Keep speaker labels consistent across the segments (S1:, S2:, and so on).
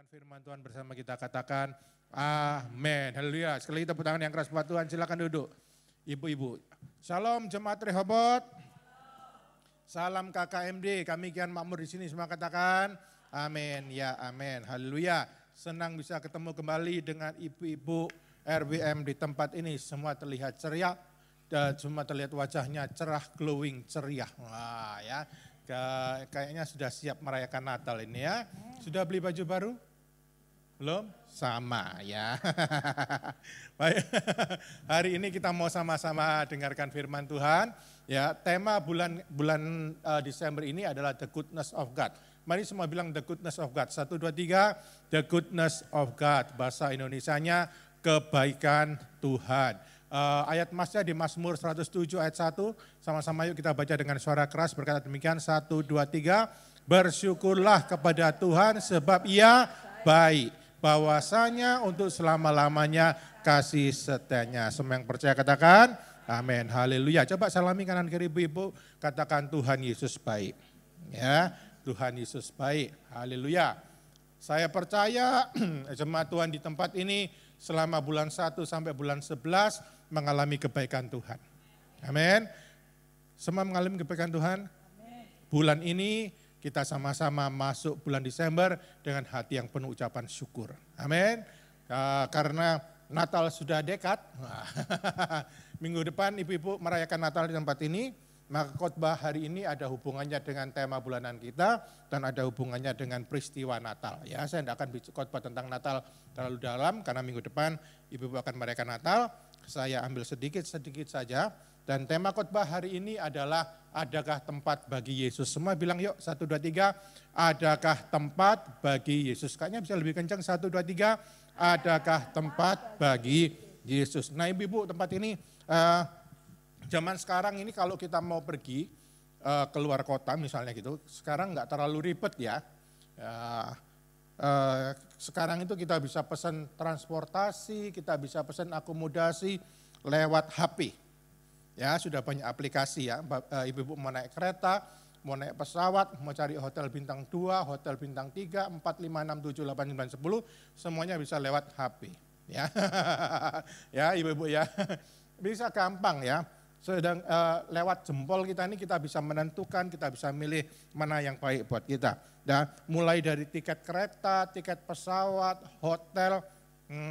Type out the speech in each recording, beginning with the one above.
S1: mendengarkan firman Tuhan bersama kita, katakan amin. Haleluya. Sekali tepuk tangan yang keras buat Tuhan, silakan duduk. Ibu-ibu. Shalom jemaat Rehoboth. Salam KKMD, kami kian makmur di sini semua katakan amin. Ya amin. Haleluya. Senang bisa ketemu kembali dengan ibu-ibu RWM di tempat ini. Semua terlihat ceria dan semua terlihat wajahnya cerah, glowing, ceria. Wah ya. Kayaknya sudah siap merayakan Natal ini ya. Sudah beli baju baru? Belum? Sama ya. Baik. Hari ini kita mau sama-sama dengarkan firman Tuhan. Ya, tema bulan Desember ini adalah the goodness of God. Mari semua bilang the goodness of God. 1, 2, 3, the goodness of God. Bahasa Indonesianya kebaikan Tuhan. Ayat masnya di Mazmur 107 ayat 1, sama-sama yuk kita baca dengan suara keras berkata demikian, 1, 2, 3, bersyukurlah kepada Tuhan sebab Ia baik, bahwasanya untuk selama-lamanya kasih setianya. Semua yang percaya katakan, amin, haleluya. Coba salami kanan kiri ibu-ibu, katakan Tuhan Yesus baik. Ya, Tuhan Yesus baik, haleluya. Saya percaya jemaat Tuhan di tempat ini selama bulan 1 sampai bulan 11 mengalami kebaikan Tuhan. Amin. Semua mengalami kebaikan Tuhan. Amen. Bulan ini kita sama-sama masuk bulan Desember dengan hati yang penuh ucapan syukur. Amin. Karena Natal sudah dekat. Minggu depan ibu-ibu merayakan Natal di tempat ini. Maka khotbah hari ini ada hubungannya dengan tema bulanan kita dan ada hubungannya dengan peristiwa Natal. Ya, saya tidak akan khotbah tentang Natal terlalu dalam karena minggu depan ibu-ibu akan merayakan Natal. Saya ambil sedikit saja dan tema khotbah hari ini adalah adakah tempat bagi Yesus. Semua bilang yuk 1, 2, 3, adakah tempat bagi Yesus. Kayaknya bisa lebih kencang 1, 2, 3, adakah tempat bagi Yesus. Nah ibu-ibu tempat ini zaman sekarang ini kalau kita mau pergi keluar kota misalnya gitu, sekarang nggak terlalu ribet ya. Sekarang itu kita bisa pesan transportasi, kita bisa pesan akomodasi lewat HP. Ya sudah banyak aplikasi ya, ibu-ibu mau naik kereta, mau naik pesawat, mau cari hotel bintang 2, hotel bintang 3, 4, 5, 6, 7, 8, 9, 10, semuanya bisa lewat HP. Ya, ya ibu-ibu ya, bisa gampang ya. Sedang lewat jempol kita ini kita bisa menentukan, kita bisa milih mana yang baik buat kita. Dan mulai dari tiket kereta, tiket pesawat, hotel,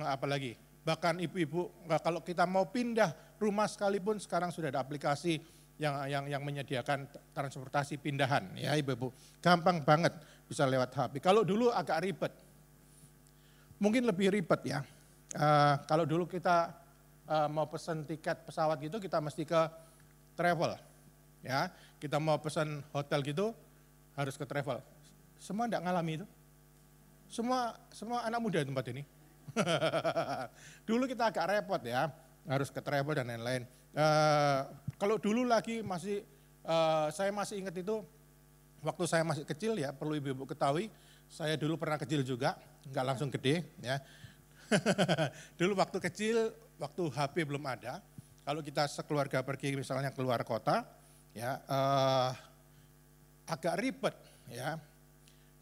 S1: apalagi. Bahkan ibu-ibu kalau kita mau pindah rumah sekalipun sekarang sudah ada aplikasi yang menyediakan transportasi pindahan ya ibu-ibu. Gampang banget bisa lewat HP. Kalau dulu agak ribet, mungkin lebih ribet ya. Kalau dulu kita mau pesan tiket pesawat gitu kita mesti ke travel ya, kita mau pesan hotel gitu harus ke travel. Semua enggak ngalami itu, semua anak muda di tempat ini. Dulu kita agak repot ya, harus ke travel dan lain-lain. Kalau dulu lagi saya masih ingat itu waktu saya masih kecil ya, perlu ibu-ibu ketahui saya dulu pernah kecil juga, enggak langsung gede ya. Dulu waktu kecil, waktu HP belum ada, kalau kita sekeluarga pergi misalnya keluar kota, ya agak ribet ya.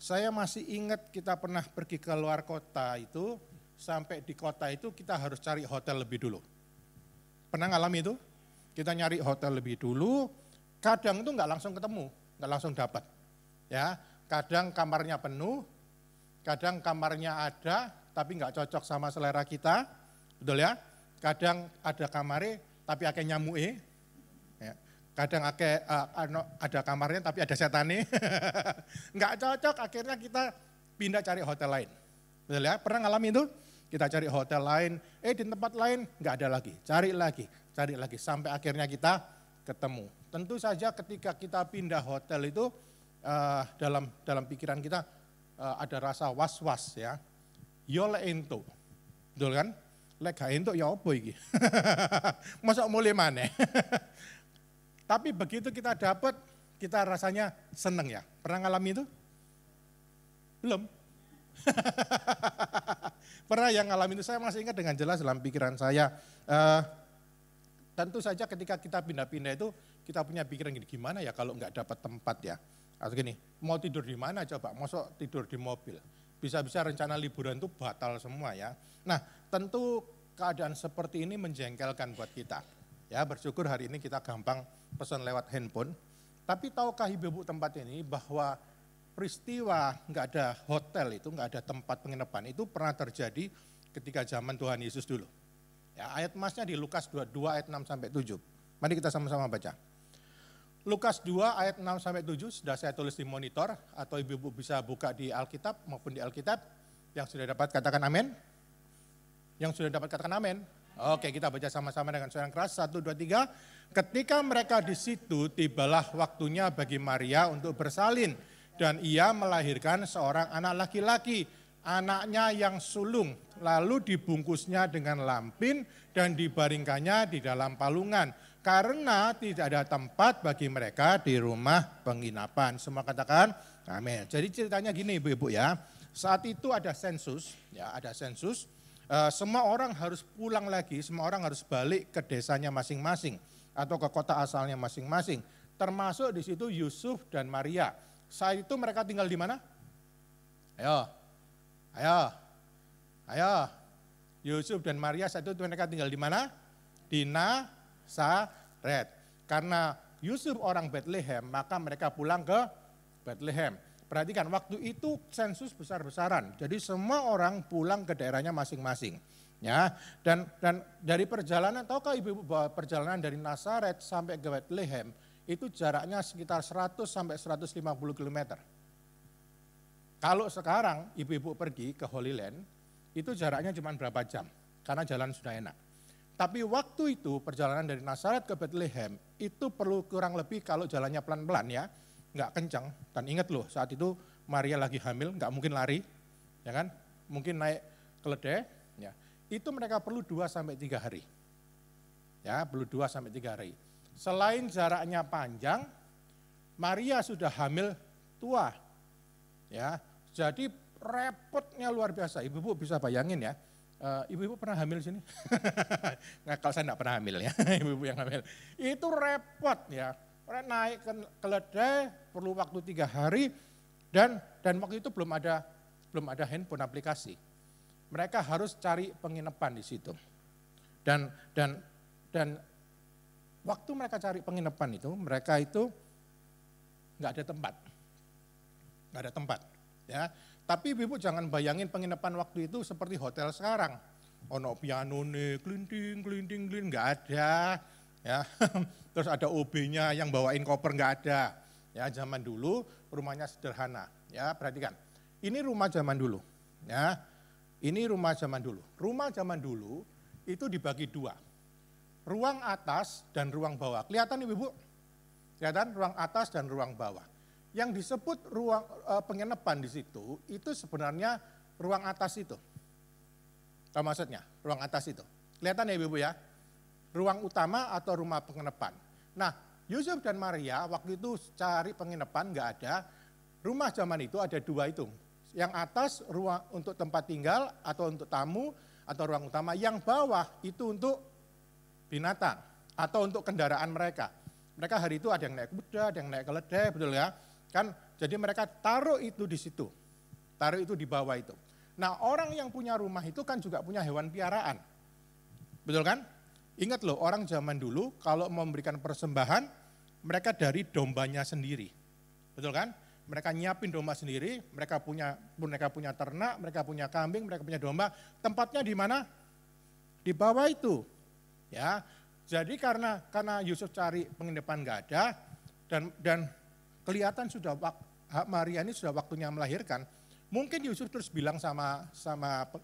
S1: Saya masih ingat kita pernah pergi ke luar kota itu, sampai di kota itu kita harus cari hotel lebih dulu. Pernah ngalami itu? Kita nyari hotel lebih dulu, kadang itu nggak langsung ketemu, nggak langsung dapat. Ya, kadang kamarnya penuh, kadang kamarnya ada, tapi nggak cocok sama selera kita, betul ya? Kadang ada kamare tapi akeh nyamuke, ya. Kadang ada kamarnya tapi ada setane, nggak cocok. Akhirnya kita pindah cari hotel lain, betul ya? Pernah ngalami itu? Kita cari hotel lain, di tempat lain nggak ada lagi, cari lagi, sampai akhirnya kita ketemu. Tentu saja ketika kita pindah hotel itu dalam pikiran kita ada rasa was-was ya. Yo lek entuk, betul kan? Lek gak entuk ya apa iki? Masa mulai maneh? Tapi begitu kita dapat, kita rasanya seneng ya. Pernah ngalami itu? Belum? Pernah yang ngalamin itu, saya masih ingat dengan jelas dalam pikiran saya. Tentu saja ketika kita pindah-pindah itu, kita punya pikiran gini, gimana ya kalau nggak dapat tempat ya. Atau gini, mau tidur di mana coba, masuk tidur di mobil. bisa-bisa rencana liburan itu batal semua ya. Nah, tentu keadaan seperti ini menjengkelkan buat kita. Ya, bersyukur hari ini kita gampang pesan lewat handphone. Tapi tahukah ibu-ibu tempat ini bahwa peristiwa nggak ada hotel itu, nggak ada tempat penginapan itu pernah terjadi ketika zaman Tuhan Yesus dulu. Ya, ayat emasnya di Lukas 22 ayat 6 sampai 7. Mari kita sama-sama baca. Lukas 2 ayat 6 sampai 7 sudah saya tulis di monitor atau ibu-ibu bisa buka di Alkitab maupun di Alkitab. Yang sudah dapat katakan amin. Yang sudah dapat katakan amin. Oke, kita baca sama-sama dengan suara yang keras. 1, 2, 3. Ketika mereka di situ, tibalah waktunya bagi Maria untuk bersalin. Dan ia melahirkan seorang anak laki-laki, anaknya yang sulung. Lalu dibungkusnya dengan lampin dan dibaringkannya di dalam palungan. Karena tidak ada tempat bagi mereka di rumah penginapan. Semua katakan amin. Jadi ceritanya gini ibu-ibu ya. Saat itu ada sensus, ya ada sensus. Semua orang harus pulang lagi, semua orang harus balik ke desanya masing-masing atau ke kota asalnya masing-masing. Termasuk di situ Yusuf dan Maria. Saat itu mereka tinggal di mana? Ayo. Yusuf dan Maria saat itu mereka tinggal di mana? Di Nazaret. Karena Yusuf orang Bethlehem, maka mereka pulang ke Bethlehem. Perhatikan, waktu itu sensus besar-besaran. Jadi semua orang pulang ke daerahnya masing-masing. Ya, dan dari perjalanan, tahukah ibu-ibu bahwa perjalanan dari Nazaret sampai ke Bethlehem itu jaraknya sekitar 100 sampai 150 km. Kalau sekarang ibu-ibu pergi ke Holy Land, itu jaraknya cuma berapa jam, karena jalan sudah enak. Tapi waktu itu perjalanan dari Nazaret ke Bethlehem itu perlu kurang lebih kalau jalannya pelan-pelan ya, nggak kencang. Dan ingat loh, saat itu Maria lagi hamil, nggak mungkin lari, ya kan? Mungkin naik keledai, ya. Itu mereka perlu 2-3 hari. Ya, perlu 2-3 hari. Selain jaraknya panjang, Maria sudah hamil tua. Ya, jadi repotnya luar biasa. Ibu-ibu bisa bayangin ya. Ibu-ibu pernah hamil di sini? Nah, kalau saya enggak pernah hamil ya, ibu-ibu yang hamil. Itu repot ya. Naik ke keledai perlu waktu 3 hari dan waktu itu belum ada handphone aplikasi. Mereka harus cari penginapan di situ. Dan waktu mereka cari penginapan itu, mereka itu nggak ada tempat. Nggak ada tempat. Ya. Tapi ibu jangan bayangin penginapan waktu itu seperti hotel sekarang. Ono piano nih, kelinting, nggak ada. Ya, terus ada OB-nya yang bawain koper nggak ada. Ya, zaman dulu rumahnya sederhana. Ya, perhatikan. Ini rumah zaman dulu. Ya, ini rumah zaman dulu. Rumah zaman dulu itu dibagi 2. Ruang atas dan ruang bawah. Kelihatan ibu-ibu? Kelihatan ruang atas dan ruang bawah. Yang disebut ruang penginapan di situ itu sebenarnya ruang atas itu. Tahu maksudnya? Ruang atas itu. Kelihatan ya ibu-ibu ya? Ruang utama atau rumah penginapan. Nah, Yusuf dan Maria waktu itu cari penginapan nggak ada. Rumah zaman itu ada 2 itu. Yang atas ruang untuk tempat tinggal atau untuk tamu atau ruang utama. Yang bawah itu untuk binatang atau untuk kendaraan mereka. Mereka hari itu ada yang naik kuda, ada yang naik keledai, betul ya? Kan jadi mereka taruh itu di situ. Taruh itu di bawah itu. Nah, orang yang punya rumah itu kan juga punya hewan piaraan. Betul kan? Ingat loh, orang zaman dulu kalau memberikan persembahan, mereka dari dombanya sendiri. Betul kan? Mereka nyiapin domba sendiri, mereka punya ternak, mereka punya kambing, mereka punya domba. Tempatnya di mana? Di bawah itu. Ya. Jadi karena Yusuf cari penginapan nggak ada dan kelihatan sudah Maria ini sudah waktunya melahirkan. Mungkin Yusuf terus bilang sama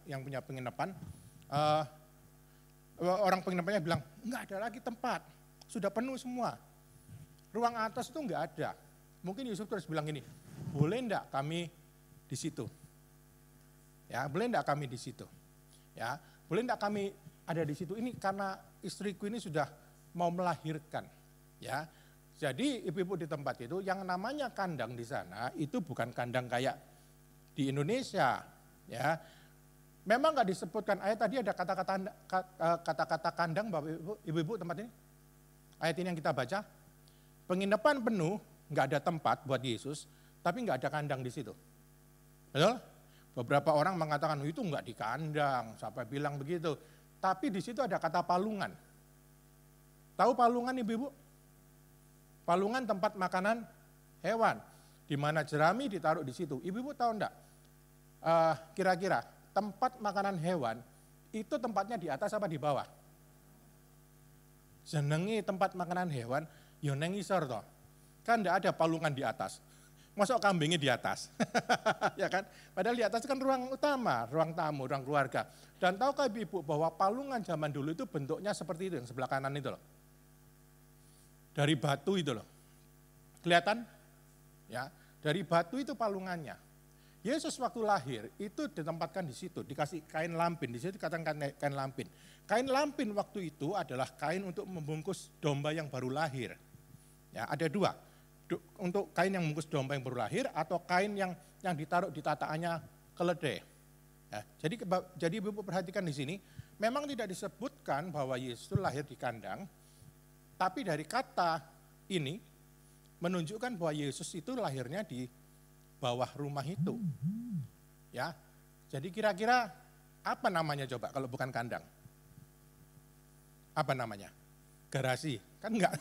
S1: yang punya penginapan, orang penginapannya bilang, enggak ada lagi tempat, sudah penuh semua. Ruang atas itu enggak ada. Mungkin Yusuf terus bilang gini, boleh enggak kami di situ? Ya, boleh enggak kami di situ? Ya, boleh enggak kami ada di situ? Ini karena istriku ini sudah mau melahirkan. Ya, jadi ibu-ibu di tempat itu yang namanya kandang di sana itu bukan kandang kayak di Indonesia. Ya, memang nggak disebutkan, ayat tadi ada kata-kata kandang Bapak Ibu tempat ini? Ayat ini yang kita baca, penginapan penuh, nggak ada tempat buat Yesus, tapi nggak ada kandang di situ. Betul? Beberapa orang mengatakan itu enggak di kandang, siapa bilang begitu. Tapi di situ ada kata palungan. Tahu palungan ibu-ibu? Palungan tempat makanan hewan, di mana jerami ditaruh di situ. Ibu-ibu tahu enggak? Kira-kira tempat makanan hewan itu tempatnya di atas apa di bawah? Jenengi tempat makanan hewan, yo neng isor toh. Kan enggak ada palungan di atas. Masuk kambingnya di atas. Ya kan? Padahal di atas kan ruang utama, ruang tamu, ruang keluarga. Dan tahukah ibu bahwa palungan zaman dulu itu bentuknya seperti itu, yang sebelah kanan itu loh. Dari batu itu loh. Kelihatan? Ya, dari batu itu palungannya. Yesus waktu lahir itu ditempatkan di situ, dikasih kain lampin, di situ dikatakan kain lampin. Kain lampin waktu itu adalah kain untuk membungkus domba yang baru lahir. Ya, ada dua. Untuk kain yang membungkus domba yang baru lahir atau kain yang ditaruh di tataannya keledai. Ya, jadi ibu perhatikan di sini, memang tidak disebutkan bahwa Yesus lahir di kandang, tapi dari kata ini menunjukkan bahwa Yesus itu lahirnya di bawah rumah itu. Ya, jadi kira-kira apa namanya coba kalau bukan kandang? Apa namanya? Garasi, kan enggak.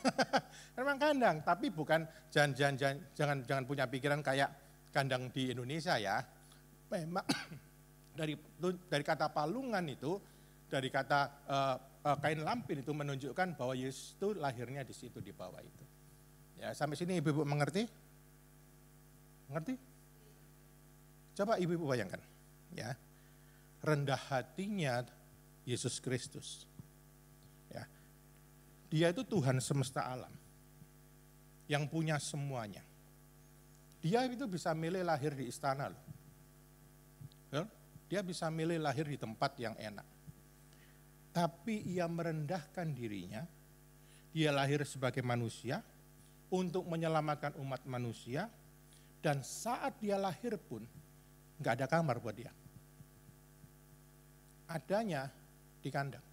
S1: Memang kandang, tapi bukan jangan punya pikiran kayak kandang di Indonesia ya. Memang dari kata palungan itu, dari kata kain lampin itu menunjukkan bahwa Yesus itu lahirnya di situ di bawah itu. Ya, sampai sini ibu-ibu mengerti? Mengerti? Coba ibu-ibu bayangkan, ya. Rendah hatinya Yesus Kristus. Dia itu Tuhan semesta alam, yang punya semuanya. Dia itu bisa milih lahir di istana loh. Dia bisa milih lahir di tempat yang enak. Tapi ia merendahkan dirinya, dia lahir sebagai manusia, untuk menyelamatkan umat manusia, dan saat dia lahir pun, nggak ada kamar buat dia. Adanya di kandang.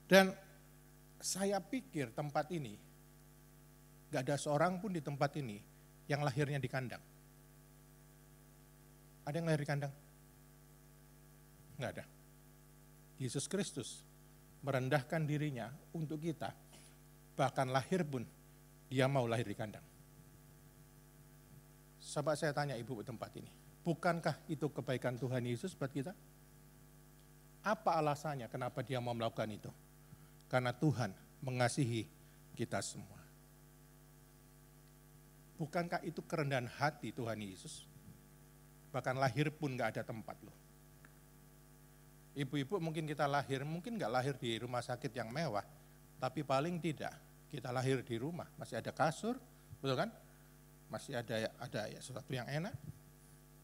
S1: Dan saya pikir tempat ini, gak ada seorang pun di tempat ini yang lahirnya di kandang. Ada yang lahir di kandang? Gak ada. Yesus Kristus merendahkan dirinya untuk kita, bahkan lahir pun dia mau lahir di kandang. Coba saya tanya ibu tempat ini, bukankah itu kebaikan Tuhan Yesus buat kita? Apa alasannya kenapa dia mau melakukan itu? Karena Tuhan mengasihi kita semua. Bukankah itu kerendahan hati Tuhan Yesus? Bahkan lahir pun gak ada tempat loh. Ibu-ibu mungkin kita lahir, mungkin gak lahir di rumah sakit yang mewah, tapi paling tidak kita lahir di rumah, masih ada kasur, betul kan? Masih ada ya sesuatu yang enak.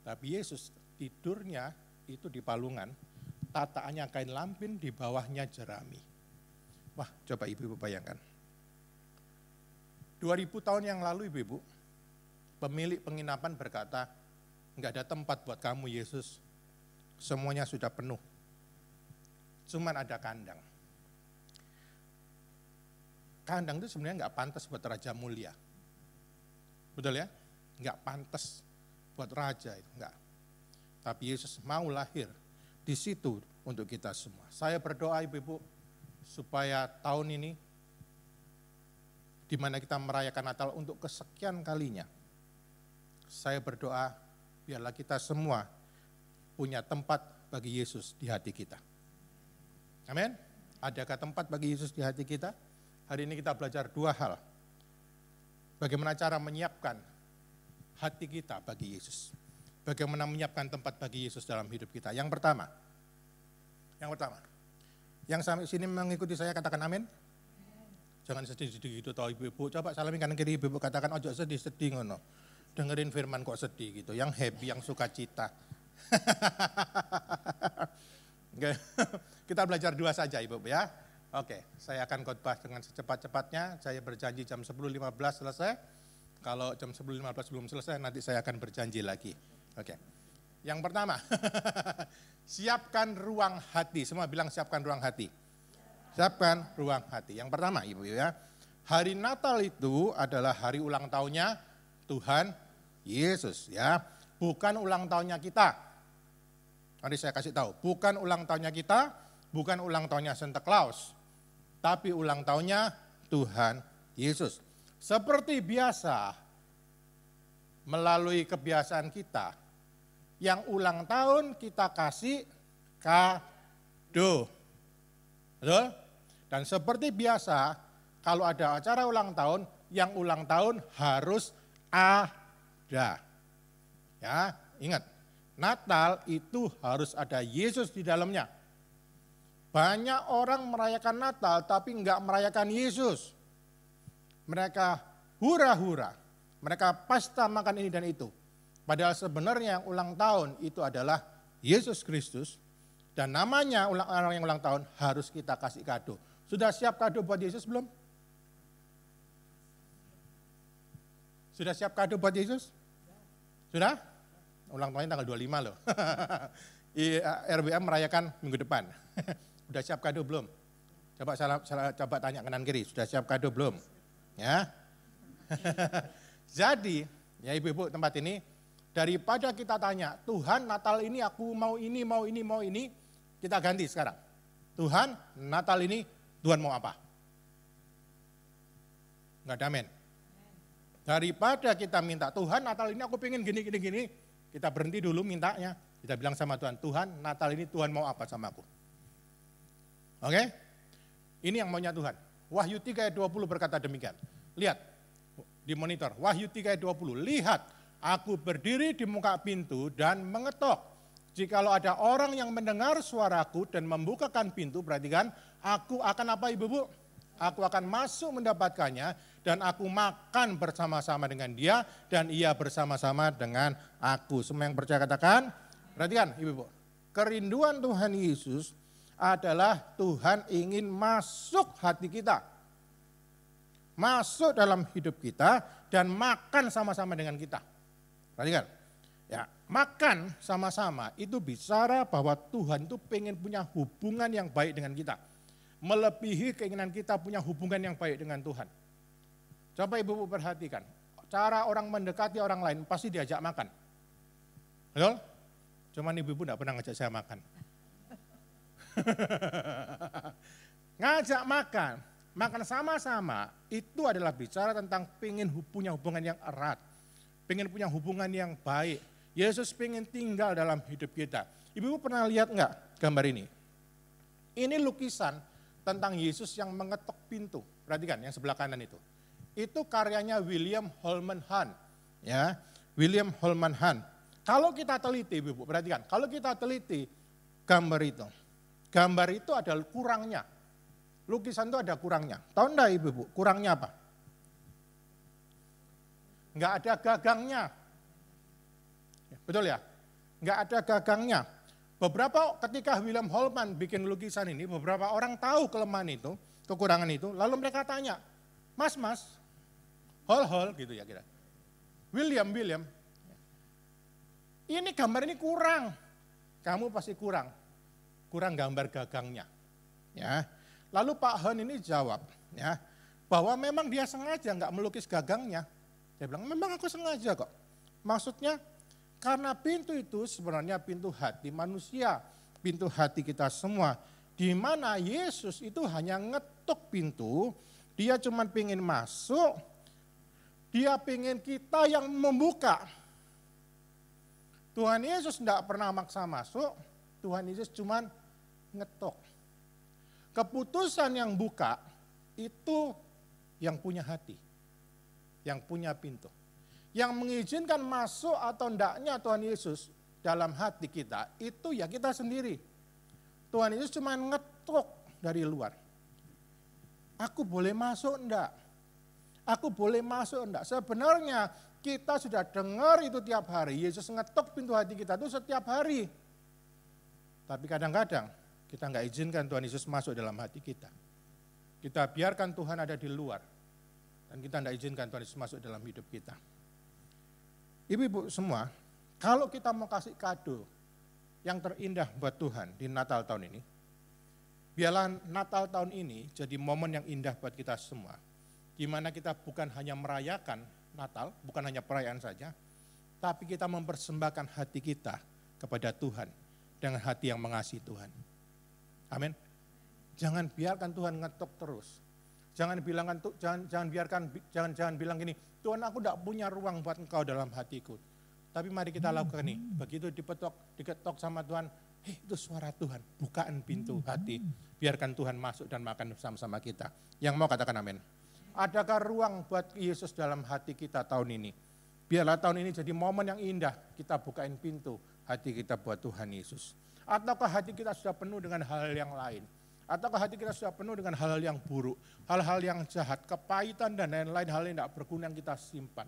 S1: Tapi Yesus tidurnya itu di palungan, tataannya kain lampin, di bawahnya jerami. Wah, coba ibu-ibu bayangkan. 2000 tahun yang lalu ibu-ibu, pemilik penginapan berkata, enggak ada tempat buat kamu Yesus, semuanya sudah penuh. Cuman ada kandang. Kandang itu sebenarnya enggak pantas buat raja mulia. Betul ya? Enggak pantas buat raja itu, enggak. Tapi Yesus mau lahir di situ untuk kita semua. Saya berdoa ibu-ibu, supaya tahun ini, di mana kita merayakan Natal untuk kesekian kalinya, saya berdoa biarlah kita semua punya tempat bagi Yesus di hati kita. Amin. Adakah tempat bagi Yesus di hati kita? Hari ini kita belajar dua hal. Bagaimana cara menyiapkan hati kita bagi Yesus. Bagaimana menyiapkan tempat bagi Yesus dalam hidup kita. Yang pertama, yang sampai sini mengikuti saya katakan amin. Jangan sedih-sedih gitu tau ibu-ibu. Coba salamin kanan kiri ibu-ibu katakan ojo sedih-sedih ngono. Dengerin firman kok sedih gitu. Yang happy, yang sukacita. Kita belajar dua saja ibu-ibu ya. Oke, saya akan khotbah dengan secepat-cepatnya. Saya berjanji jam 10.15 selesai. Kalau jam 10.15 belum selesai nanti saya akan berjanji lagi. Oke. Yang pertama, siapkan ruang hati. Semua bilang siapkan ruang hati. Siapkan ruang hati. Yang pertama ibu ya, hari Natal itu adalah hari ulang tahunnya Tuhan Yesus ya. bukan ulang tahunnya kita. Mari saya kasih tahu, bukan ulang tahunnya kita, bukan ulang tahunnya Santa Claus, tapi ulang tahunnya Tuhan Yesus. Seperti biasa, melalui kebiasaan kita, yang ulang tahun kita kasih kado. Betul? Dan seperti biasa, kalau ada acara ulang tahun, yang ulang tahun harus ada. Ya, ingat, Natal itu harus ada Yesus di dalamnya. Banyak orang merayakan Natal tapi enggak merayakan Yesus. Mereka hura-hura, mereka pesta makan ini dan itu. Padahal sebenarnya yang ulang tahun itu adalah Yesus Kristus. Dan namanya orang yang ulang tahun harus kita kasih kado. Sudah siap kado buat Yesus belum? Sudah siap kado buat Yesus? Sudah? Ulang tahunnya tanggal 25 loh. RBM merayakan minggu depan. Sudah siap kado belum? Coba tanya kanan kiri, sudah siap kado belum? Ya. Jadi, ya ibu-ibu tempat ini, daripada kita tanya, Tuhan Natal ini aku mau ini, mau ini, mau ini, kita ganti sekarang. Tuhan Natal ini Tuhan mau apa? Enggak ada amin. Daripada kita minta, Tuhan Natal ini aku pengen gini, gini, gini, kita berhenti dulu mintanya. Kita bilang sama Tuhan, Tuhan Natal ini Tuhan mau apa sama aku? Oke? Ini yang maunya Tuhan. Wahyu 3 ayat 20 berkata demikian. Lihat di monitor, Wahyu 3 ayat 20. Lihat, aku berdiri di muka pintu dan mengetok. Jikalau ada orang yang mendengar suaraku dan membukakan pintu, perhatikan, aku akan apa ibu-ibu? Aku akan masuk mendapatkannya dan aku makan bersama-sama dengan dia dan ia bersama-sama dengan aku. Semua yang percaya katakan, perhatikan ibu-ibu. Kerinduan Tuhan Yesus adalah Tuhan ingin masuk hati kita. Masuk dalam hidup kita dan makan sama-sama dengan kita. Perhatikan, ya, makan sama-sama itu bicara bahwa Tuhan itu pengen punya hubungan yang baik dengan kita. Melebihi keinginan kita punya hubungan yang baik dengan Tuhan. Coba ibu-ibu perhatikan, cara orang mendekati orang lain pasti diajak makan. Betul? Cuman ibu-ibu tidak pernah ngajak saya makan. Ngajak makan, makan sama-sama itu adalah bicara tentang pengen punya hubungan yang erat. Pengen punya hubungan yang baik. Yesus pengen tinggal dalam hidup kita. Ibu-ibu pernah lihat enggak gambar ini? Ini lukisan tentang Yesus yang mengetok pintu. Perhatikan yang sebelah kanan itu. Itu karyanya William Holman Hunt. Ya, William Holman Hunt. Kalau kita teliti, Ibu, perhatikan. Kalau kita teliti gambar itu. Gambar itu adalah kurangnya. Lukisan itu ada kurangnya. Tahu enggak Ibu, kurangnya apa? Enggak ada gagangnya. Betul ya? Enggak ada gagangnya. Beberapa ketika William Holman bikin lukisan ini, beberapa orang tahu kelemahan itu, kekurangan itu, lalu mereka tanya, Mas, hol gitu ya kira. William, ini gambar ini kurang. Kamu pasti kurang gambar gagangnya. Ya. Lalu Pak Han ini jawab, ya, bahwa memang dia sengaja nggak melukis gagangnya. Dia bilang, memang aku sengaja kok. Maksudnya, karena pintu itu sebenarnya pintu hati manusia, pintu hati kita semua. Di mana Yesus itu hanya ngetuk pintu, dia cuma pengen masuk, dia pengen kita yang membuka. Tuhan Yesus tidak pernah maksa masuk, Tuhan Yesus cuma ngetuk. Keputusan yang buka itu yang punya hati, yang punya pintu. Yang mengizinkan masuk atau ndaknya Tuhan Yesus dalam hati kita, itu ya kita sendiri. Tuhan Yesus cuma ngetuk dari luar. Aku boleh masuk enggak? Aku boleh masuk enggak? Sebenarnya kita sudah dengar itu tiap hari. Yesus ngetuk pintu hati kita itu setiap hari. Tapi kadang-kadang kita enggak izinkan Tuhan Yesus masuk dalam hati kita. Kita biarkan Tuhan ada di luar. Dan kita enggak izinkan Tuhan Yesus masuk dalam hidup kita. Ibu-ibu semua, kalau kita mau kasih kado yang terindah buat Tuhan di Natal tahun ini, biarlah Natal tahun ini jadi momen yang indah buat kita semua. Di mana kita bukan hanya merayakan Natal, bukan hanya perayaan saja, tapi kita mempersembahkan hati kita kepada Tuhan dengan hati yang mengasihi Tuhan. Amin. Jangan biarkan Tuhan ngetok terus. Jangan bilang gini, Tuhan aku tidak punya ruang buat engkau dalam hatiku. Tapi mari kita lakukan ini. Begitu diketok sama Tuhan, itu suara Tuhan. Bukaan pintu hati. Biarkan Tuhan masuk dan makan bersama-sama kita. Yang mau katakan amin. Adakah ruang buat Yesus dalam hati kita tahun ini? Biarlah tahun ini jadi momen yang indah, kita bukain pintu hati kita buat Tuhan Yesus. Ataukah hati kita sudah penuh dengan hal yang lain? Ataukah hati kita sudah penuh dengan hal-hal yang buruk, hal-hal yang jahat, kepahitan dan lain-lain hal yang tidak berguna yang kita simpan.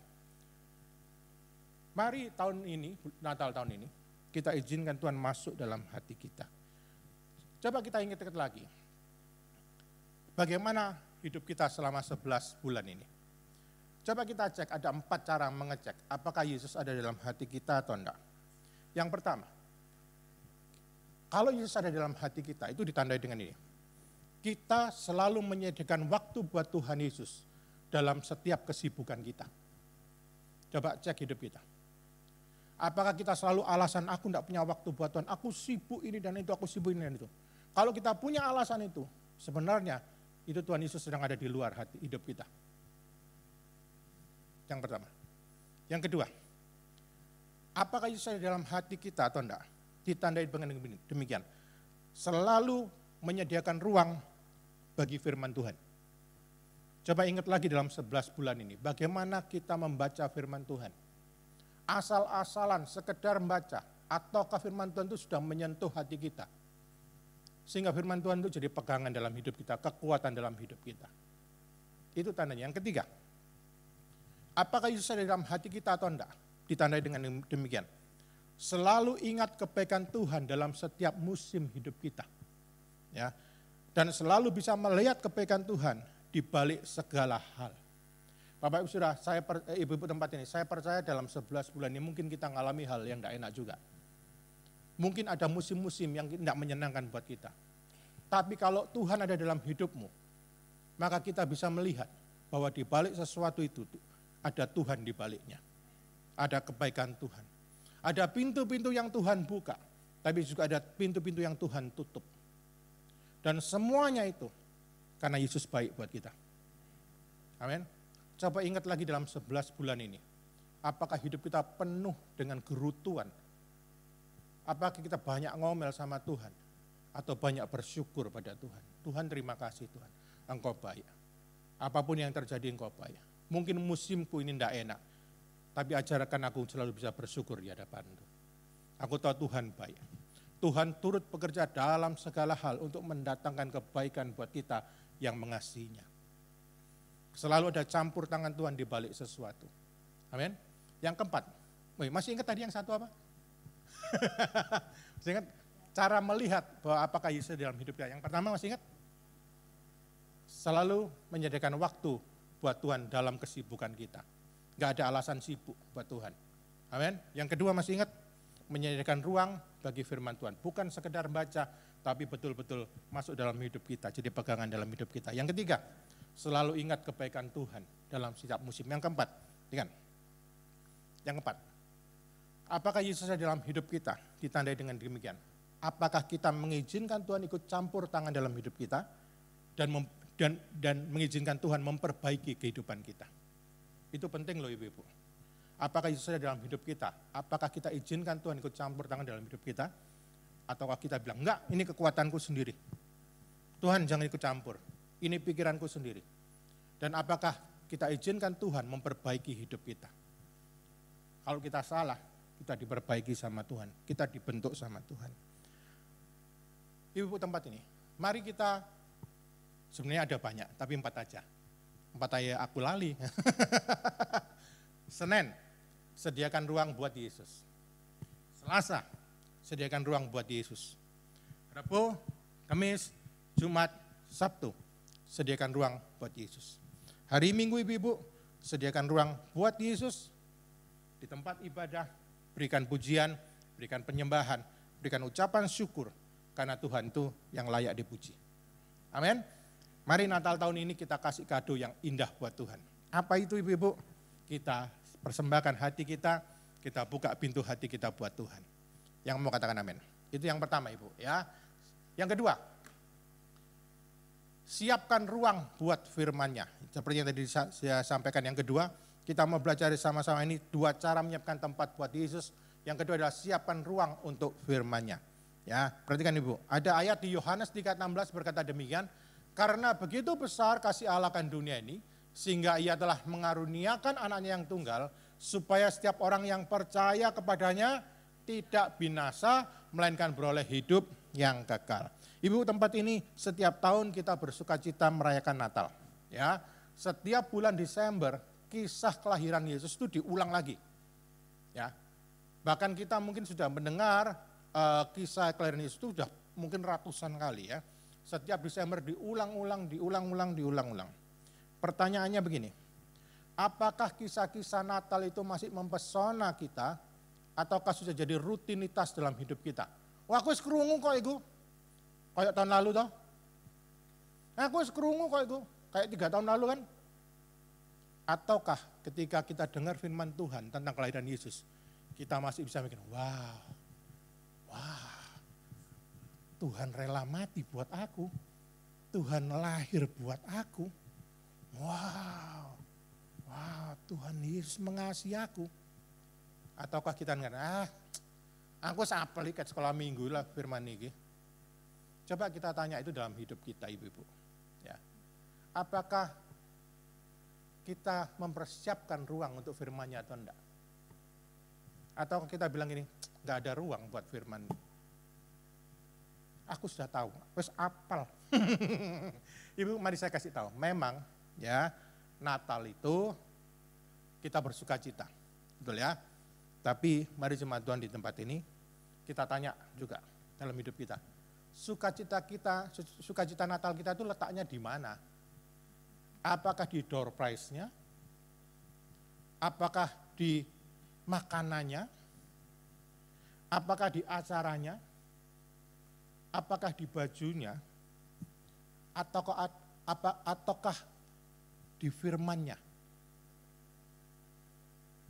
S1: Mari tahun ini, Natal tahun ini, kita izinkan Tuhan masuk dalam hati kita. Coba kita ingat-ingat lagi, bagaimana hidup kita selama 11 bulan ini. Coba kita cek, ada 4 cara mengecek apakah Yesus ada dalam hati kita atau enggak. Yang pertama, kalau Yesus ada dalam hati kita, itu ditandai dengan ini. Kita selalu menyediakan waktu buat Tuhan Yesus dalam setiap kesibukan kita. Coba cek hidup kita. Apakah kita selalu alasan, aku enggak punya waktu buat Tuhan, aku sibuk ini dan itu, aku sibuk ini dan itu. Kalau kita punya alasan itu, sebenarnya itu Tuhan Yesus sedang ada di luar hati hidup kita. Yang pertama. Yang kedua, apakah Yesus ada dalam hati kita atau enggak? Ditandai dengan demikian. Selalu menyediakan ruang bagi firman Tuhan. Coba ingat lagi dalam 11 bulan ini, bagaimana kita membaca firman Tuhan. Asal-asalan, sekedar membaca, ataukah firman Tuhan itu sudah menyentuh hati kita. Sehingga firman Tuhan itu jadi pegangan dalam hidup kita, kekuatan dalam hidup kita. Itu tandanya. Yang ketiga, apakah Yesus ada dalam hati kita atau enggak? Ditandai dengan demikian. Selalu ingat kebaikan Tuhan dalam setiap musim hidup kita. Ya. Dan selalu bisa melihat kebaikan Tuhan di balik segala hal. Bapak Ibu Saudara, ibu-ibu tempat ini, saya percaya dalam 11 bulan ini mungkin kita mengalami hal yang tidak enak juga. Mungkin ada musim-musim yang tidak menyenangkan buat kita. Tapi kalau Tuhan ada dalam hidupmu, maka kita bisa melihat bahwa di balik sesuatu itu ada Tuhan di baliknya. Ada kebaikan Tuhan. Ada pintu-pintu yang Tuhan buka, tapi juga ada pintu-pintu yang Tuhan tutup. Dan semuanya itu karena Yesus baik buat kita. Amin. Coba ingat lagi dalam 11 bulan ini. Apakah hidup kita penuh dengan gerutuan? Apakah kita banyak ngomel sama Tuhan? Atau banyak bersyukur pada Tuhan? Tuhan terima kasih Tuhan, Engkau baik. Apapun yang terjadi Engkau baik. Mungkin musimku ini tidak enak, tapi ajarkan aku selalu bisa bersyukur di hadapan-Mu. Aku tahu Tuhan baik. Tuhan turut bekerja dalam segala hal untuk mendatangkan kebaikan buat kita yang mengasihinya. Selalu ada campur tangan Tuhan di balik sesuatu. Amin. Yang keempat, masih ingat tadi yang satu apa? Masih ingat cara melihat bahwa apakah Yesus dalam hidup kita. Yang pertama masih ingat? Selalu menyediakan waktu buat Tuhan dalam kesibukan kita. Gak ada alasan sibuk buat Tuhan. Amin. Yang kedua masih ingat? Menyediakan ruang bagi firman Tuhan. Bukan sekedar baca, tapi betul-betul masuk dalam hidup kita. Jadi pegangan dalam hidup kita. Yang ketiga, selalu ingat kebaikan Tuhan dalam setiap musim. Yang keempat, ingat. Yang keempat, apakah Yesus ada dalam hidup kita? Ditandai dengan demikian. Apakah kita mengizinkan Tuhan ikut campur tangan dalam hidup kita dan mengizinkan Tuhan memperbaiki kehidupan kita? Itu penting loh ibu-ibu. Apakah Yesus ada dalam hidup kita? Apakah kita izinkan Tuhan ikut campur tangan dalam hidup kita? Ataukah kita bilang, enggak, ini kekuatanku sendiri. Tuhan jangan ikut campur, ini pikiranku sendiri. Dan apakah kita izinkan Tuhan memperbaiki hidup kita? Kalau kita salah, kita diperbaiki sama Tuhan, kita dibentuk sama Tuhan. Ibu tempat ini, mari kita, sebenarnya ada banyak, tapi 4 aja. 4 aja aku lali. Senin, sediakan ruang buat Yesus. Selasa, sediakan ruang buat Yesus. Rabu, Kamis, Jumat, Sabtu, sediakan ruang buat Yesus. Hari Minggu ibu-ibu, sediakan ruang buat Yesus. Di tempat ibadah, berikan pujian, berikan penyembahan, berikan ucapan syukur. Karena Tuhan itu yang layak dipuji. Amin. Mari Natal tahun ini kita kasih kado yang indah buat Tuhan. Apa itu ibu-ibu? Kita persembahkan hati kita kita buka pintu hati kita buat Tuhan. Yang mau katakan amin. Itu yang pertama Ibu ya. Yang kedua, siapkan ruang buat firman-Nya. Seperti yang tadi saya sampaikan, yang kedua, kita mau belajar sama-sama ini 2 cara menyiapkan tempat buat Yesus. Yang kedua adalah siapkan ruang untuk firman-Nya. Ya, perhatikan Ibu, ada ayat di Yohanes 3:16 berkata demikian, karena begitu besar kasih Allah akan dunia ini, sehingga ia telah mengaruniakan anaknya yang tunggal, supaya setiap orang yang percaya kepadanya tidak binasa, melainkan beroleh hidup yang kekal. Ibu, tempat ini setiap tahun kita bersuka cita merayakan Natal. Ya, setiap bulan Desember kisah kelahiran Yesus itu diulang lagi. Ya, bahkan kita mungkin sudah mendengar kisah kelahiran Yesus itu sudah mungkin ratusan kali ya. Setiap Desember diulang-ulang. Pertanyaannya begini, apakah kisah-kisah Natal itu masih mempesona kita, ataukah sudah jadi rutinitas dalam hidup kita? Wah, aku sekerungu kok itu, kayak tahun lalu toh. Aku sekerungu kok itu, kayak 3 tahun lalu kan. Ataukah ketika kita dengar firman Tuhan tentang kelahiran Yesus, kita masih bisa mikir, wow, Tuhan rela mati buat aku, Tuhan lahir buat aku, wow, Tuhan Yesus mengasihi aku. Ataukah kita dengar, aku sapel ikat sekolah minggu lah firman ini. Coba kita tanya itu dalam hidup kita ibu-ibu. Ya. Apakah kita mempersiapkan ruang untuk firman-Nya atau enggak? Atau kita bilang ini, enggak ada ruang buat firman. Aku sudah tahu, wes apal. Ibu, mari saya kasih tahu. Memang ya Natal itu kita bersuka cita. Betul ya? Tapi mari jemaat Tuhan di tempat ini kita tanya juga dalam hidup kita. Sukacita Natal kita itu letaknya di mana? Apakah di door prize-nya? Apakah di makanannya? Apakah di acaranya? Apakah di bajunya? Ataukah di firman-Nya?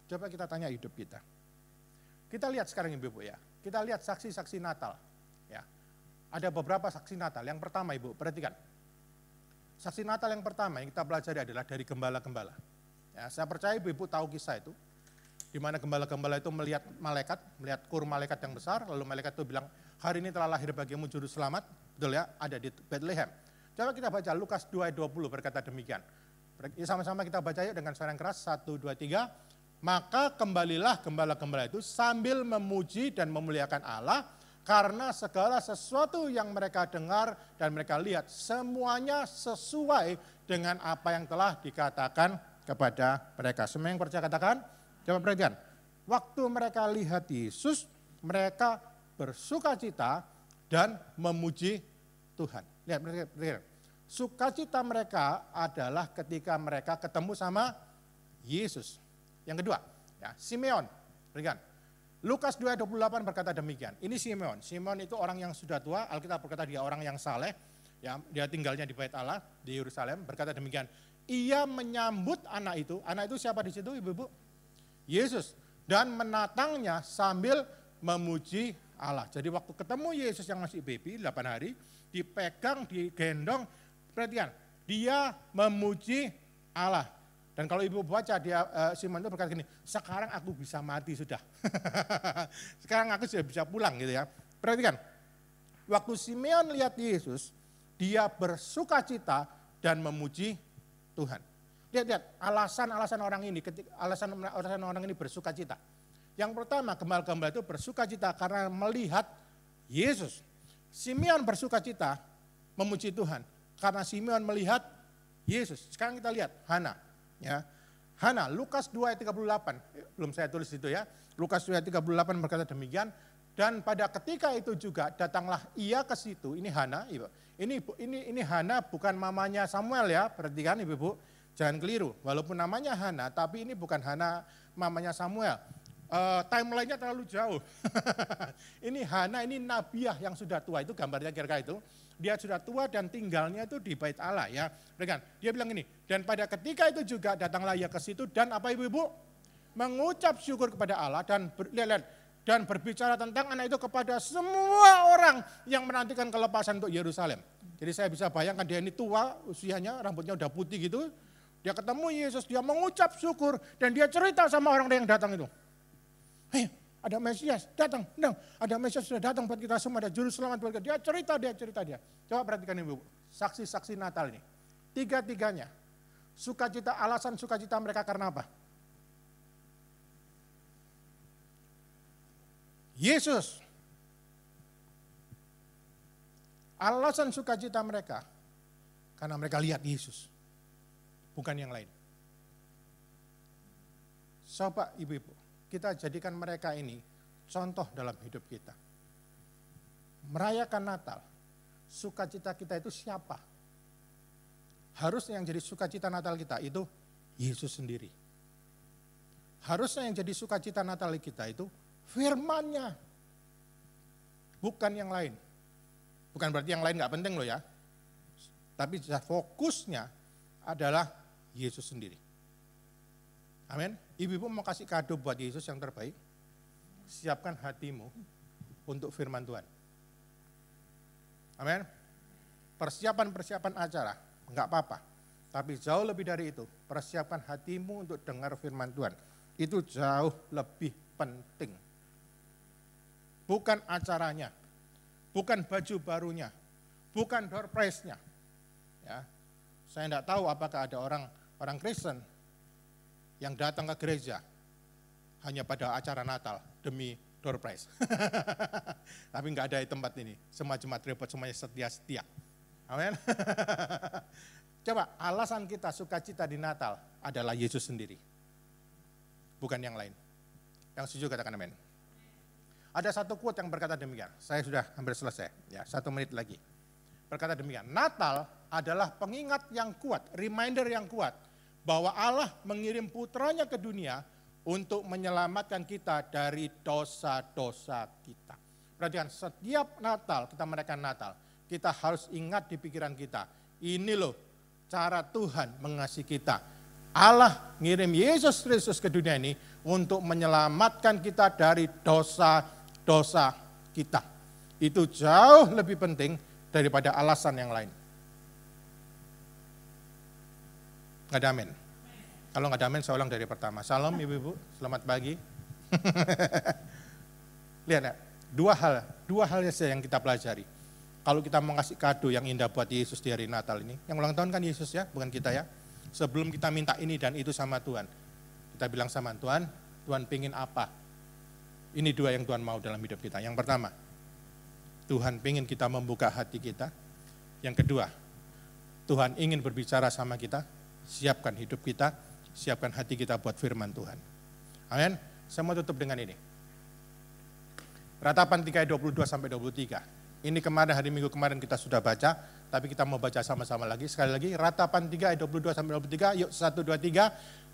S1: Coba kita tanya hidup kita. Kita lihat sekarang Ibu ya. Kita lihat saksi-saksi Natal. Ya. Ada beberapa saksi Natal. Yang pertama Ibu, perhatikan. Saksi Natal yang pertama yang kita pelajari adalah dari gembala-gembala. Ya, saya percaya Ibu tahu kisah itu. Di mana gembala-gembala itu melihat kur malaikat yang besar, lalu malaikat itu bilang, hari ini telah lahir bagimu juru selamat, betul ya, ada di Bethlehem. Coba kita baca Lukas 2 ayat 20 berkata demikian. Sama-sama kita baca yuk dengan suara yang keras, 1, 2, 3. Maka kembalilah gembala-gembala itu sambil memuji dan memuliakan Allah, karena segala sesuatu yang mereka dengar dan mereka lihat, semuanya sesuai dengan apa yang telah dikatakan kepada mereka. Semua yang percaya katakan, coba perhatikan. Waktu mereka lihat Yesus, mereka bersuka cita dan memuji Tuhan. Lihat, perhatikan. Sukacita mereka adalah ketika mereka ketemu sama Yesus. Yang kedua, ya, Simeon. Perhatikan. Lukas 2:28 berkata demikian. Ini Simeon. Simeon itu orang yang sudah tua. Alkitab berkata dia orang yang saleh. Ya, dia tinggalnya di Bait Allah di Yerusalem. Berkata demikian. Ia menyambut anak itu. Anak itu siapa di situ, ibu-ibu? Yesus. Dan menatangnya sambil memuji Allah. Jadi waktu ketemu Yesus yang masih baby 8 hari, dipegang, digendong, perhatikan, dia memuji Allah. Dan kalau ibu baca dia Simon itu berkata gini, sekarang aku bisa mati sudah. Sekarang aku sudah bisa pulang gitu ya. Perhatikan, waktu Simeon lihat Yesus, dia bersuka cita dan memuji Tuhan. Lihat alasan orang ini, alasan orang ini bersuka cita. Yang pertama, gembala-gembala itu bersuka cita karena melihat Yesus. Simeon bersuka cita memuji Tuhan karena Simeon melihat Yesus. Sekarang kita lihat Hana. Ya. Hana, Lukas 2 ayat 38, belum saya tulis itu ya. Lukas 2 ayat 38 berkata demikian. Dan pada ketika itu juga datanglah ia ke situ. Ini Hana, ibu. Ini Hana bukan mamanya Samuel ya. Perhatikan ibu-ibu, jangan keliru. Walaupun namanya Hana, tapi ini bukan Hana mamanya Samuel. Timelinenya terlalu jauh. Ini Hana, ini nabiah yang sudah tua, itu gambarnya kira-kira itu. Dia sudah tua dan tinggalnya itu di Bait Allah ya. Dia bilang ini, dan pada ketika itu juga datanglah ia ke situ dan apa ibu-ibu? mengucap syukur kepada Allah dan dan berbicara tentang anak itu kepada semua orang yang menantikan kelepasan untuk Yerusalem. Jadi saya bisa bayangkan dia ini tua usianya, rambutnya udah putih gitu. Dia ketemu Yesus, dia mengucap syukur dan dia cerita sama orang yang datang itu. Hei, ada Mesias datang, ada Mesias sudah datang buat kita semua, ada juru selamat buat kita. Dia cerita dia. Coba perhatikan ibu, saksi-saksi Natal ini. Tiga-tiganya, alasan sukacita mereka karena apa? Yesus. Alasan sukacita mereka karena mereka lihat Yesus, bukan yang lain. Coba ibu-ibu, kita jadikan mereka ini contoh dalam hidup kita. Merayakan Natal, sukacita kita itu siapa? Harusnya yang jadi sukacita Natal kita itu Yesus sendiri. Harusnya yang jadi sukacita Natal kita itu firman-Nya, bukan yang lain. Bukan berarti yang lain gak penting loh ya. Tapi fokusnya adalah Yesus sendiri. Amin. Ibu-ibu mau kasih kado buat Yesus yang terbaik. Siapkan hatimu untuk firman Tuhan. Amin. Persiapan acara, enggak apa-apa. Tapi jauh lebih dari itu, persiapkan hatimu untuk dengar firman Tuhan. Itu jauh lebih penting. Bukan acaranya, bukan baju barunya, bukan door prize-nya. Ya. Saya enggak tahu apakah ada orang Kristen yang datang ke gereja hanya pada acara Natal demi door prize. Tapi enggak ada di tempat ini. Semua jemaat repot, semuanya setia-setia. Amin. Coba alasan kita sukacita di Natal adalah Yesus sendiri. Bukan yang lain. Yang setuju katakan amin. Ada satu quote yang berkata demikian. Saya sudah hampir selesai. Ya, 1 menit lagi. Berkata demikian. Natal adalah pengingat yang kuat, reminder yang kuat bahwa Allah mengirim putranya ke dunia untuk menyelamatkan kita dari dosa-dosa kita. Perhatikan, setiap Natal kita merayakan Natal, kita harus ingat di pikiran kita, ini loh cara Tuhan mengasihi kita. Allah ngirim Yesus Kristus ke dunia ini untuk menyelamatkan kita dari dosa-dosa kita. Itu jauh lebih penting daripada alasan yang lain. Nggak ada amin? Kalau nggak ada amin, saya ulang dari pertama. Salam ibu-ibu, selamat pagi. Lihat ya, dua hal saja yang kita pelajari. Kalau kita mau ngasih kado yang indah buat Yesus di hari Natal ini, yang ulang tahun kan Yesus ya, bukan kita ya. Sebelum kita minta ini dan itu sama Tuhan, kita bilang sama Tuhan, Tuhan pingin apa? Ini dua yang Tuhan mau dalam hidup kita. Yang pertama, Tuhan pingin kita membuka hati kita. Yang kedua, Tuhan ingin berbicara sama kita, siapkan hidup kita, siapkan hati kita buat firman Tuhan. Amin. Saya mau tutup dengan ini. Ratapan 3 ayat 22 sampai 23. Ini kemarin hari Minggu kemarin kita sudah baca, tapi kita mau baca sama-sama lagi. Sekali lagi, Ratapan 3 ayat 22 sampai 23. Yuk 1 2 3.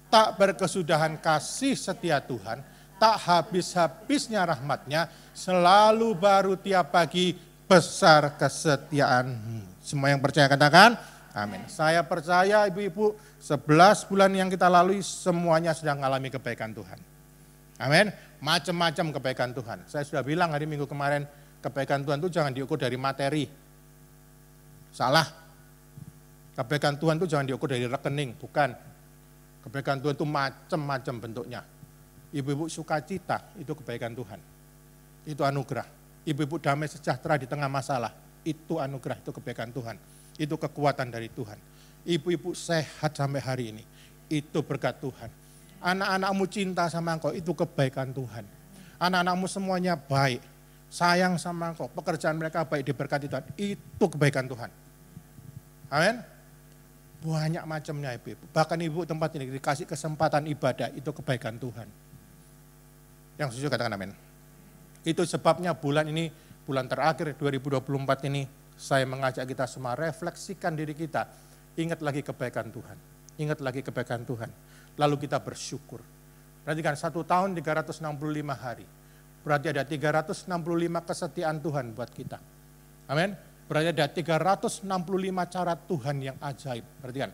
S1: Tak berkesudahan kasih setia Tuhan, tak habis-habisnya rahmatnya, selalu baru tiap pagi, besar kesetiaan-Mu. Semua yang percaya katakan, amin. Saya percaya ibu-ibu, 11 bulan yang kita lalui semuanya sedang mengalami kebaikan Tuhan. Amin. Macam-macam kebaikan Tuhan. Saya sudah bilang hari Minggu kemarin, kebaikan Tuhan itu jangan diukur dari materi. Salah. Kebaikan Tuhan itu jangan diukur dari rekening, bukan. Kebaikan Tuhan itu macam-macam bentuknya. Ibu-ibu sukacita, itu kebaikan Tuhan. Itu anugerah. Ibu-ibu damai sejahtera di tengah masalah, itu anugerah, itu kebaikan Tuhan. Itu kekuatan dari Tuhan. Ibu-ibu sehat sampai hari ini, itu berkat Tuhan. Anak-anakmu cinta sama engkau, itu kebaikan Tuhan. Anak-anakmu semuanya baik, sayang sama engkau, pekerjaan mereka baik, diberkati Tuhan, itu kebaikan Tuhan. Amin. Banyak macamnya ibu. Bahkan ibu tempat ini dikasih kesempatan ibadah, itu kebaikan Tuhan. Yang setuju katakan amin. Itu sebabnya bulan ini, bulan terakhir 2024 ini, saya mengajak kita semua refleksikan diri kita. Ingat lagi kebaikan Tuhan. Ingat lagi kebaikan Tuhan. Lalu kita bersyukur. Perhatikan 1 tahun 365 hari. Berarti ada 365 kesetiaan Tuhan buat kita. Amin. Berarti ada 365 cara Tuhan yang ajaib. Perhatikan.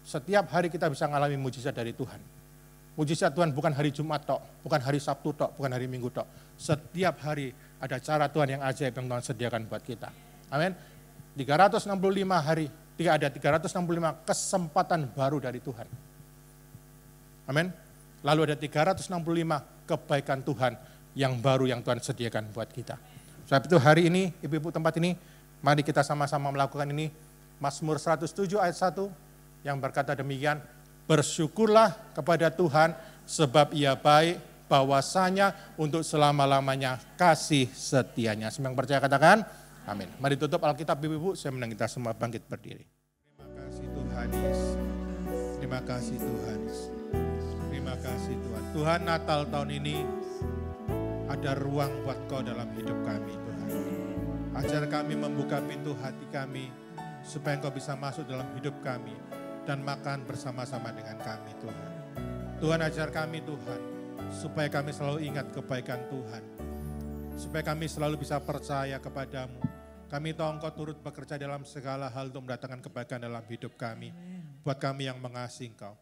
S1: Setiap hari kita bisa mengalami mujizat dari Tuhan. Mujizat Tuhan bukan hari Jumat tok, bukan hari Sabtu tok, bukan hari Minggu tok. Setiap hari ada cara Tuhan yang ajaib yang Tuhan sediakan buat kita. Amin. 365 hari, ada 365 kesempatan baru dari Tuhan. Amin. Lalu ada 365 kebaikan Tuhan yang baru yang Tuhan sediakan buat kita. Sebab itu hari ini, ibu-ibu tempat ini, mari kita sama-sama melakukan ini. Mazmur 107 ayat 1 yang berkata demikian, bersyukurlah kepada Tuhan sebab ia baik, bahwasanya untuk selama-lamanya kasih setianya. Semua yang percaya katakan, amin. Mari tutup Alkitab ibu-ibu, saya menang kita semua bangkit berdiri. Terima kasih Tuhan Yesus. Terima kasih Tuhan Yesus. Terima kasih Tuhan. Tuhan, Natal tahun ini ada ruang buat Kau dalam hidup kami Tuhan. Ajar kami membuka pintu hati kami supaya Engkau bisa masuk dalam hidup kami dan makan bersama-sama dengan kami Tuhan. Tuhan ajar kami Tuhan, supaya kami selalu ingat kebaikan Tuhan. Supaya kami selalu bisa percaya kepadamu. Kami tahu Engkau turut bekerja dalam segala hal untuk mendatangkan kebaikan dalam hidup kami. Buat kami yang mengasihi Engkau.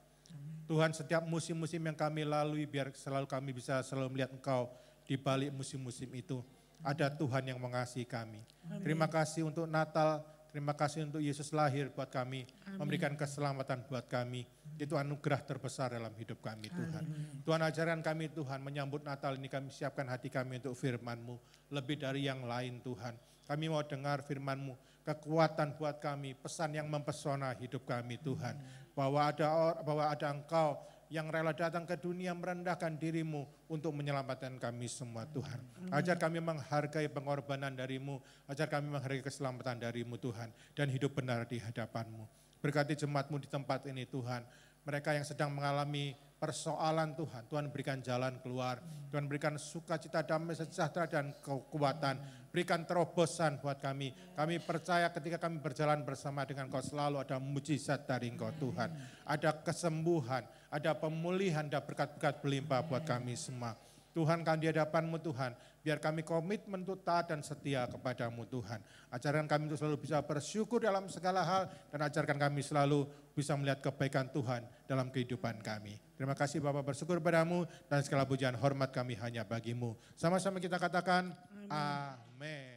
S1: Tuhan, setiap musim-musim yang kami lalui, biar selalu kami bisa selalu melihat Engkau di balik musim-musim itu. Ada Tuhan yang mengasihi kami. Terima kasih untuk Natal. Terima kasih untuk Yesus lahir buat kami, memberikan keselamatan buat kami. Itu anugerah terbesar dalam hidup kami Tuhan. Tuhan ajarkan kami Tuhan, menyambut Natal ini kami siapkan hati kami untuk firman-Mu. Lebih dari yang lain Tuhan. Kami mau dengar firman-Mu, kekuatan buat kami, pesan yang mempesona hidup kami Tuhan. Bahwa ada Engkau yang rela datang ke dunia merendahkan dirimu untuk menyelamatkan kami semua Tuhan. Ajar kami menghargai pengorbanan darimu, ajar kami menghargai keselamatan darimu Tuhan, dan hidup benar di hadapanmu. Berkati jemaatmu di tempat ini Tuhan, mereka yang sedang mengalami persoalan Tuhan, Tuhan berikan jalan keluar, Tuhan berikan sukacita, damai, sejahtera dan kekuatan, berikan terobosan buat kami. Kami percaya ketika kami berjalan bersama dengan Kau selalu ada mujizat dari Engkau Tuhan, ada kesembuhan, ada pemulihan, ada berkat-berkat berlimpah buat kami semua. Tuhan, kan di hadapan-Mu Tuhan, biar kami komitmen untuk taat dan setia kepada-Mu Tuhan. Ajarkan kami untuk selalu bisa bersyukur dalam segala hal, dan ajarkan kami selalu bisa melihat kebaikan Tuhan dalam kehidupan kami. Terima kasih Bapak, bersyukur padamu, dan segala pujian hormat kami hanya bagi-Mu. Sama-sama kita katakan, amin.